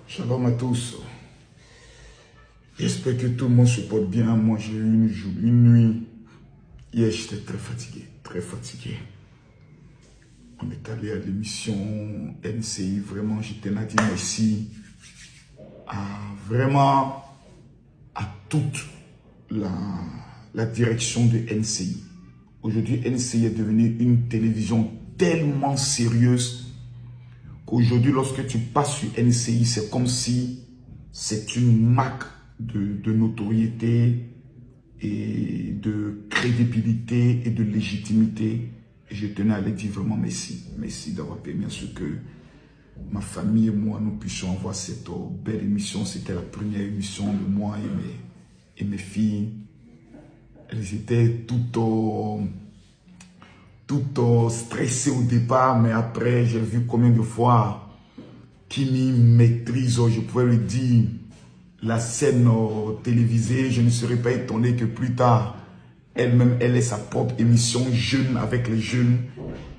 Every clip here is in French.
Shalom à tous. J'espère que tout le monde se porte bien. Moi, j'ai eu une nuit. Hier, j'étais très fatigué, très fatigué. On est allé à l'émission NCI. Vraiment, je tenais à dire merci à toute la direction de NCI. Aujourd'hui, NCI est devenue une télévision tellement sérieuse qu'aujourd'hui, lorsque tu passes sur NCI, c'est comme si c'est une marque de notoriété et de crédibilité et de légitimité. Et je tenais à leur dire vraiment merci. Merci d'avoir permis à ce que ma famille et moi, nous puissions avoir cette belle émission. C'était la première émission de moi et mes filles. Elles étaient toutes stressées au départ, mais après, j'ai vu combien de fois Kimi maîtrise, je pouvais lui dire, la scène télévisée. Je ne serais pas étonné que plus tard, elle-même, elle ait sa propre émission jeune avec les jeunes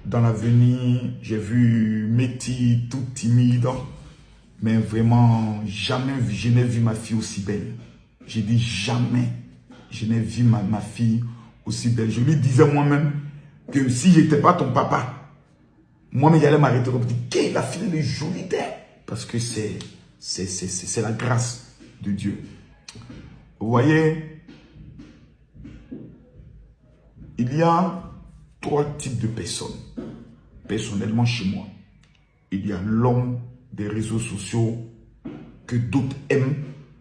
dans l'avenir. J'ai vu Métis tout timide, mais vraiment, jamais je n'ai vu ma fille aussi belle. J'ai dit jamais je n'ai vu ma fille aussi belle. Je lui disais moi-même que si je n'étais pas ton papa, moi-même, j'allais m'arrêter pour dire que la fille est jolie d'elle. Parce que c'est la grâce de Dieu. Vous voyez, il y a 3 types de personnes. Personnellement, chez moi, il y a l'homme des réseaux sociaux que d'autres aiment,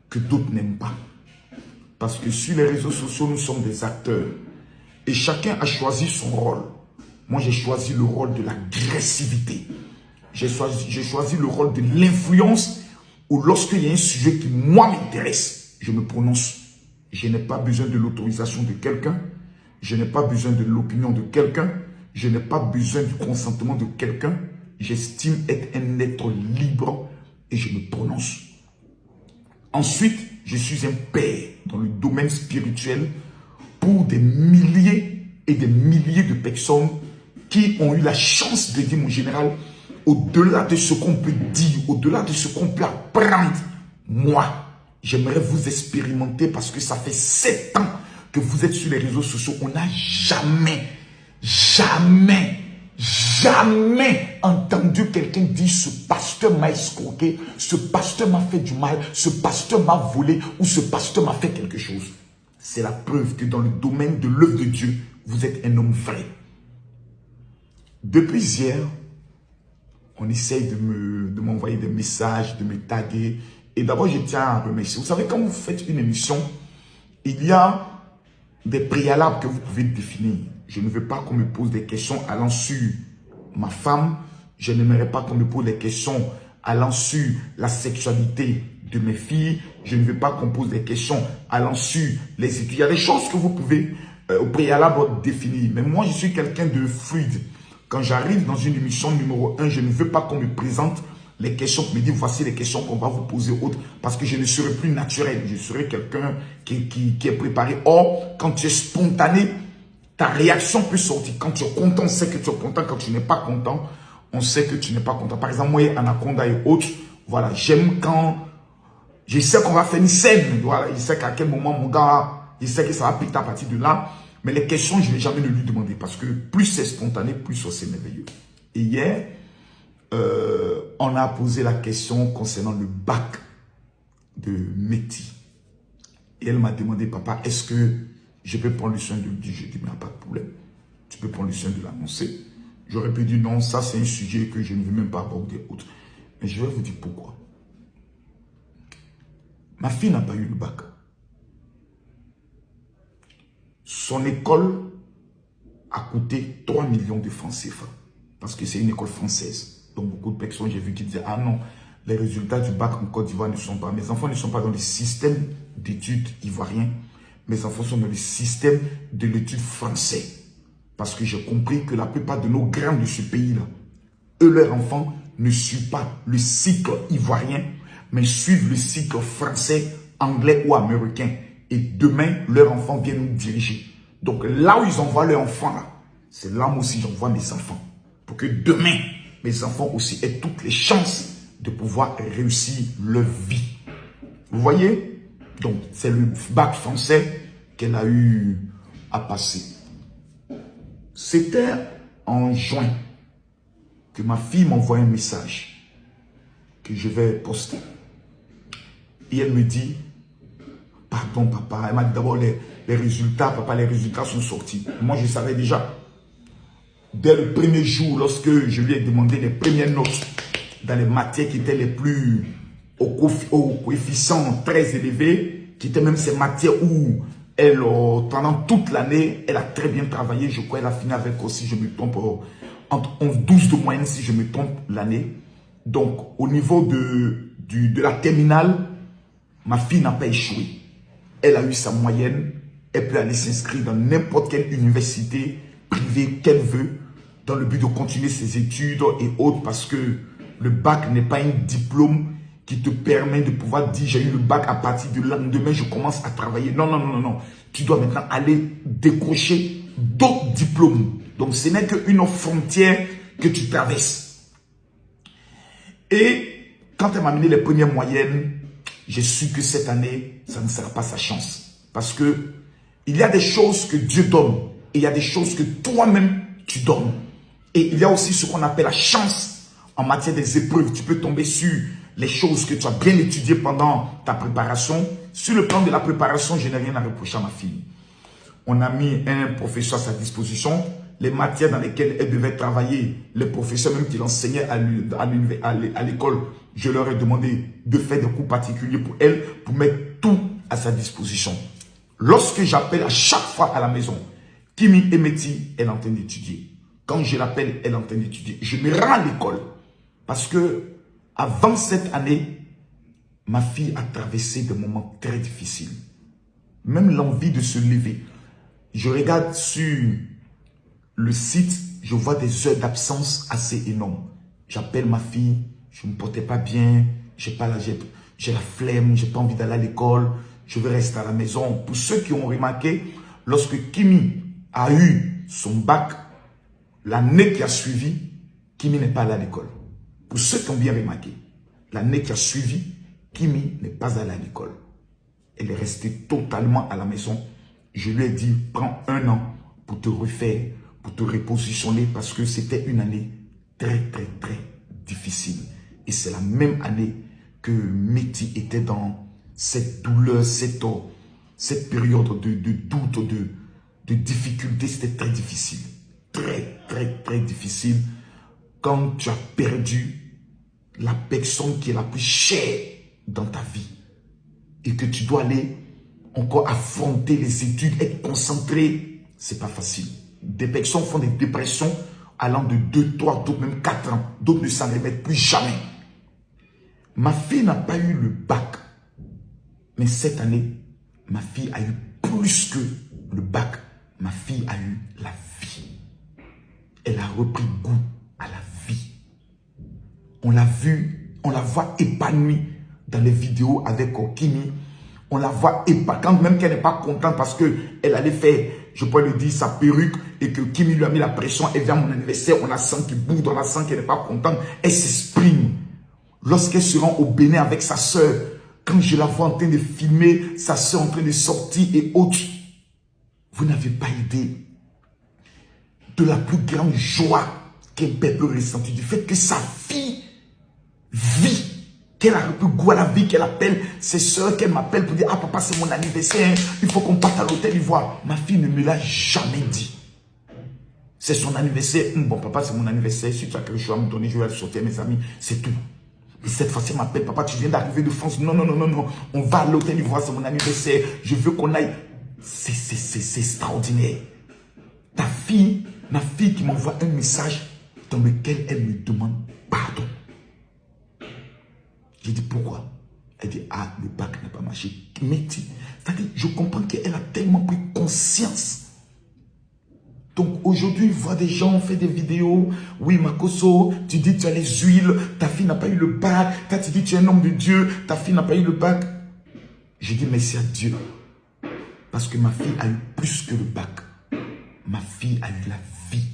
que d'autres n'aiment pas. Parce que sur les réseaux sociaux, nous sommes des acteurs. Et chacun a choisi son rôle. Moi, j'ai choisi le rôle de l'agressivité. J'ai choisi le rôle de l'influence où lorsqu'il y a un sujet qui, moi, m'intéresse, je me prononce. Je n'ai pas besoin de l'autorisation de quelqu'un. Je n'ai pas besoin de l'opinion de quelqu'un. Je n'ai pas besoin du consentement de quelqu'un. J'estime être un être libre et je me prononce. Ensuite, je suis un père dans le domaine spirituel pour des milliers et des milliers de personnes qui ont eu la chance de dire, mon général, au-delà de ce qu'on peut dire, au-delà de ce qu'on peut apprendre, moi, j'aimerais vous expérimenter parce que ça fait 7 ans que vous êtes sur les réseaux sociaux. On n'a jamais entendu quelqu'un dire ce pasteur m'a escroqué, ce pasteur m'a fait du mal, ce pasteur m'a volé ou ce pasteur m'a fait quelque chose. C'est la preuve que dans le domaine de l'œuvre de Dieu, vous êtes un homme vrai. Depuis hier, on essaye de m'envoyer des messages, de me taguer. Et d'abord, je tiens à remercier. Vous savez, quand vous faites une émission, il y a des préalables que vous pouvez définir. Je ne veux pas qu'on me pose des questions allant sur ma femme. Je n'aimerais pas qu'on me pose des questions allant sur la sexualité de mes filles. Je ne veux pas qu'on pose des questions allant sur les études. Il y a des choses que vous pouvez au préalable définir. Mais moi, je suis quelqu'un de fluide. Quand j'arrive dans une émission numéro 1, je ne veux pas qu'on me présente les questions, qu'on me dise voici les questions qu'on va vous poser autres, parce que je ne serai plus naturel. Je serai quelqu'un qui est préparé. Or, quand tu es spontané, ta réaction peut sortir. Quand tu es content, on sait que tu es content. Quand tu n'es pas content, on sait que tu n'es pas content. Par exemple, moi, Anaconda et autres, voilà, j'aime quand je sais qu'on va faire une scène. Voilà, je sais qu'à quel moment mon gars, je sais que ça va piquer à partir de là. Mais les questions, je ne vais jamais le lui demander parce que plus c'est spontané, plus c'est merveilleux. Et hier, on a posé la question concernant le bac de Métis. Et elle m'a demandé, papa, est-ce que je peux prendre le soin de le dire? J'ai dit, mais il n'y a pas de problème. Tu peux prendre le soin de l'annoncer. J'aurais pu dire, non, ça c'est un sujet que je ne veux même pas aborder autre. Mais je vais vous dire pourquoi. Ma fille n'a pas eu le bac. Son école a coûté 3 millions de francs CFA. Parce que c'est une école française. Donc beaucoup de personnes, j'ai vu qui disaient, ah non, les résultats du bac en Côte d'Ivoire ne sont pas. Mes enfants ne sont pas dans le système d'études ivoirien. Mes enfants sont dans le système de l'étude français. Parce que j'ai compris que la plupart de nos grands de ce pays-là, eux, leurs enfants, ne suivent pas le cycle ivoirien, mais suivent le cycle français, anglais ou américain. Et demain, leurs enfants viennent nous diriger. Donc là où ils envoient leurs enfants, là, c'est là moi aussi j'envoie mes enfants. Pour que demain, mes enfants aussi aient toutes les chances de pouvoir réussir leur vie. Vous voyez? Donc, c'est le bac français qu'elle a eu à passer. C'était en juin que ma fille m'envoie un message que je vais poster. Et elle me dit, pardon papa, elle m'a dit d'abord les résultats, papa, les résultats sont sortis. Moi, je savais déjà. Dès le premier jour, lorsque je lui ai demandé les premières notes dans les matières qui étaient les plus au coefficient très élevé, qui étaient même ces matières où elle, pendant toute l'année, elle a très bien travaillé. Je crois qu'elle a fini avec aussi, je me trompe, entre 11-12 de moyenne si je me trompe l'année. Donc, au niveau de la terminale, ma fille n'a pas échoué. Elle a eu sa moyenne. Elle peut aller s'inscrire dans n'importe quelle université privée qu'elle veut, dans le but de continuer ses études et autres, parce que le bac n'est pas un diplôme qui te permet de pouvoir dire j'ai eu le bac à partir du lendemain, je commence à travailler. Non, non, non, non, non. Tu dois maintenant aller décrocher d'autres diplômes. Donc, ce n'est qu'une frontière que tu traverses. Et quand elle m'a amené les premières moyennes, j'ai su que cette année, ça ne sera pas sa chance. Parce que il y a des choses que Dieu donne et il y a des choses que toi-même, tu donnes. Et il y a aussi ce qu'on appelle la chance en matière des épreuves. Tu peux tomber sur les choses que tu as bien étudiées pendant ta préparation. Sur le plan de la préparation, je n'ai rien à reprocher à ma fille. On a mis un professeur à sa disposition. Les matières dans lesquelles elle devait travailler, les professeurs même qui l'enseignaient à l'école, je leur ai demandé de faire des cours particuliers pour elle, pour mettre tout à sa disposition. Lorsque j'appelle à chaque fois à la maison, Kimi et Meti, elle est en train d'étudier. Quand je l'appelle, elle est en train d'étudier. Je me rends à l'école parce que avant cette année, ma fille a traversé des moments très difficiles. Même l'envie de se lever. Je regarde sur le site, je vois des heures d'absence assez énormes. J'appelle ma fille, je ne me portais pas bien, j'ai la flemme, j'ai pas envie d'aller à l'école, je vais rester à la maison. Pour ceux qui ont remarqué, lorsque Kimi a eu son bac, l'année qui a suivi, Kimi n'est pas allé à l'école. Pour ceux qui ont bien remarqué, l'année qui a suivi, Kimi n'est pas allé à l'école. Elle est restée totalement à la maison. Je lui ai dit, prends 1 an pour te refaire, pour te repositionner, parce que c'était une année très, très, très difficile. Et c'est la même année que Meti était dans cette douleur, cette période de doute, de difficulté. C'était très difficile. Très, très, très difficile. Quand tu as perdu la personne qui est la plus chère dans ta vie et que tu dois aller encore affronter les études, être concentré, c'est pas facile. Des personnes font des dépressions allant de 2, 3, d'autres même 4 ans. D'autres ne s'en remettent plus jamais. Ma fille n'a pas eu le bac. Mais cette année, ma fille a eu plus que le bac. Ma fille a eu la vie. Elle a repris goût à la vie. On l'a vu, on la voit épanouie dans les vidéos avec Kimi. On la voit épanouie, quand même qu'elle n'est pas contente parce qu'elle allait faire, je pourrais le dire, sa perruque et que Kimi lui a mis la pression. Elle vient à mon anniversaire, on la sent qui bouge, on la sent qu'elle n'est pas contente. Elle s'exprime. Lorsqu'elle se rend au Bénin avec sa soeur, quand je la vois en train de filmer, sa soeur en train de sortir et autres, vous n'avez pas idée de la plus grande joie qu'un père peut ressentir du fait que sa fille vit, qu'elle a repris goût à la vie, qu'elle appelle ses soeurs, qu'elle m'appelle pour dire « Ah papa, c'est mon anniversaire, il faut qu'on parte à l'hôtel Ivoire. » Ma fille ne me l'a jamais dit. C'est son anniversaire. Bon papa, c'est mon anniversaire. Si tu as quelque chose à me donner, je vais aller sortir mes amis. C'est tout. Et cette fois-ci, elle m'appelle, papa, tu viens d'arriver de France. Non, non, non, non, non. On va à l'hôtel Ivoire, c'est mon anniversaire. Je veux qu'on aille. C'est extraordinaire. Ta fille, ma fille qui m'envoie un message dans lequel elle me demande pardon. J'ai dit pourquoi? Elle dit, ah, le bac n'a pas marché. Mais c'est-à-dire, je comprends qu'elle a tellement pris conscience. Donc aujourd'hui, voir des gens faire des vidéos. Oui, Makoso, tu dis tu as les huiles, ta fille n'a pas eu le bac. Toi, tu dis tu es un homme de Dieu, ta fille n'a pas eu le bac. J'ai dit merci à Dieu. Parce que ma fille a eu plus que le bac. Ma fille a eu la vie.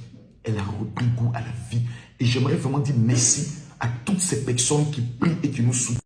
Elle a repris goût à la vie. Et j'aimerais vraiment dire merci à toutes ces personnes qui prient et qui nous soutiennent.